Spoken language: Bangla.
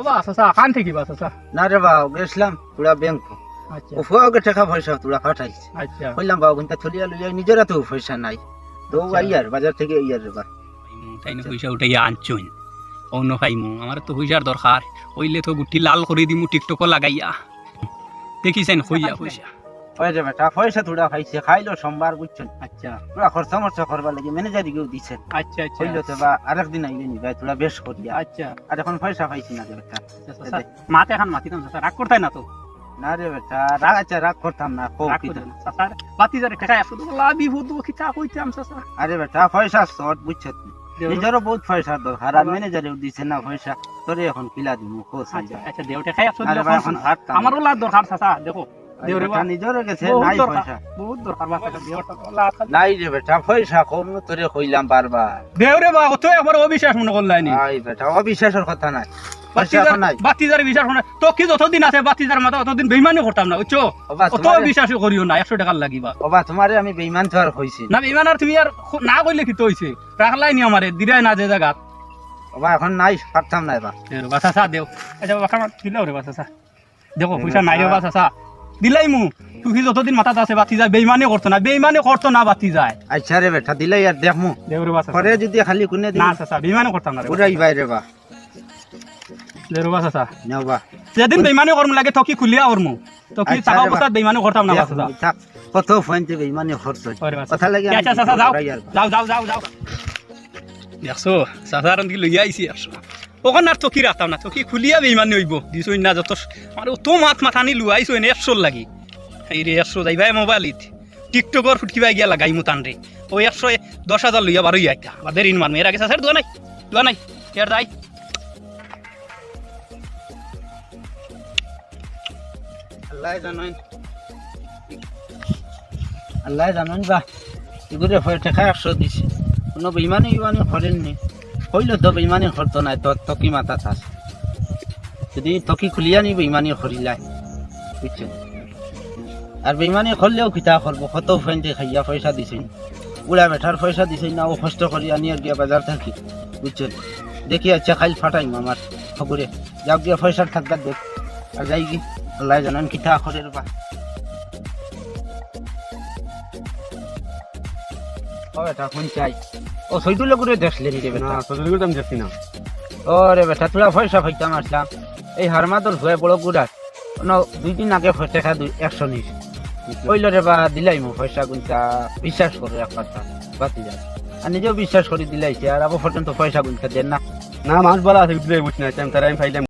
বাবা চাচা কান থেকে বা চাচা না রে বাবু গেছিলাম তোরা ব্যাংক আচ্ছা উফুয়াকে টাকা পয়সা তোরা পাঠাইছে আচ্ছা বললাম বাবু কিন্তু চলিয়া লইয়া নিজেরা তো পয়সা নাই তো আইয়ার বাজার থেকে আইয়ার রে বা তাই না পয়সা উঠাইয়া আনছুন অন্য খাইমু আমার তো পয়সার দরকার হইলে তো গুটি লাল করে দিমু টিকটকও লাগাইয়া দেখিছেন হইয়া পয়সা ওই যে বেটা পয়সা তোরা পাইছে খাইলো সোমবার বুঝছেন আচ্ছা তোরা খরচা মরচা করবার লাগে ম্যানেজারি কেউ দিচ্ছেন আচ্ছা আচ্ছা হইলো তো বা আরেকদিন আইলে নি ভাই তোরা বেশ করিয়া আচ্ছা আর এখন পয়সা পাইছি না রে বেটা চাচা মাতে এখন মাতিতাম চাচা রাগ করতাই না তো না রে বেটা রাগ আচ্ছা রাগ করতাম না কো রাগ করতাম না চাচা বাতি যারে টাকা শুধু বলা বিপদ কিতা কইতাম চাচা আরে বেটা পয়সা শর্ট বুঝছত নিজেরও বহুত পয়সার দরকার আর ম্যানেজারেও দিছে না পয়সা তোরে এখন পিলা দিমু কোস আচ্ছা আচ্ছা দেও টাকা শুধু আরে ভাই এখন হাঁটতাম আমারও লাগ দরকার চাচা দেখো দেও রে বেটা নিজেরও গেছে বহুত নাই দরকার পয়সা বহুত দরকার বাচ্চাটা দেও নাই রে বেটা পয়সা কম তোরে কইলাম বারবার দেও রে বা তো একবার অবিশ্বাস মনে করলাইনি নাই বেটা অবিশ্বাসের কথা নাই পয়সা এখন নাই বাতিজার বিশ্বাস করে তো কি যতদিন আছে বাতিজার মাথা অতদিন বেইমানি করতাম না বুঝছো ওবা অত তোমারে বিশ্বাসই করিও না 100 টাকার লাগিবা ওবা তোমারে আমি বেঈমান তো আর কইছি না বেইমান আর তুমি আর না কইলে কি তো হইছে রাখলাই নি আমারে দিরাই না যে জায়গা ওবা এখন নাই পারতাম না এবার বাসা সা দেও আচ্ছা বাবা খাবার দিলাও রে বাসা সা দেখো পয়সা নাই রে বাসা সা দিলাই মু তুই যতদিন মাথাতে আছে বাতি যায় বেইমানি করতো না বাতি যায় আচ্ছা রে বেটা দিলে আর দেখমু দেও রে বাসা পরে যদি খালি কোনে দিই না চাচা বেইমানি করতাম না রে পুরাই বাইরে বা দেও রে বাসা সা নাও বা যেদিন বেইমানি করম লাগে তকি খুলিয়া করমু তকি আচ্ছা টাকা রে পয়সা বেইমানি করতাম না বাসা সা থাক কত ফোনতে বেঈমানি খরচ ওরে বাসা কথা লাগে আচ্ছা চাচা যাও দেখছো সাধারণ কি লইয়া আইছি আসো ওখানে আর তকি রাখতাম না তকি খুলিয়া বেইমানি হইব দিছই না যত আর তো মাথা নি লুয়াইছো এনে 100 লাগি এই রে 100 যাইবাই মোবাইলত টিকটকর ফুটকিবা গিয়া লাগাই মু তানরে ওই 110,000 লইয়া বারই আইতা বাদের ইন মার মেরা গেছে স্যার দোয়া নাই এর দাই আল্লাহ জানেন বা এগুলো টাকা 100 দিছে কোনো বেঈমানি করেননি কইলো তো বেঈমানি করতো না তো তকি মাথা থাস যদি তকি খুলিয়া নি বেঈমানি করিলাই বুঝছেন আর বেঈমানি করলেও কিতা করবো কত ফ্রেন্ডে খাইয়া পয়সা দিছেন উড়া বেঠার পয়সা দিছেন না ও কষ্ট করি আনি আর গিয়া বাজার থাকি বুঝছেন দেখি আচ্ছা খাইল ফাটাইম আমার খবরে যাও গিয়া পয়সা থাকবার দেখ আর যাই কি আল্লাহ জানেন কিতা করে বা ও বেটা ফোন চাই ও সইদুল করে দেখলে নি রে বেটা না সদর করে আমি দেখছি না ও রে বেটা তোরা পয়সা পাইতাম আসলাম এই হারমাদর হয়ে বড় গুড়া কোনো 2 দিন আগে টাকা 100 নিস কইল রে বা দিলাই মু পয়সা গুনতা বিশ্বাস করে এক কথা বাতি যা আর নিজেও বিশ্বাস করে দিলাইছে আর আবার পর্যন্ত পয়সা গুনতে দেন না না মানুষ বলা আছে দিলে বুঝ না আমি তারা আমি ফাইলাম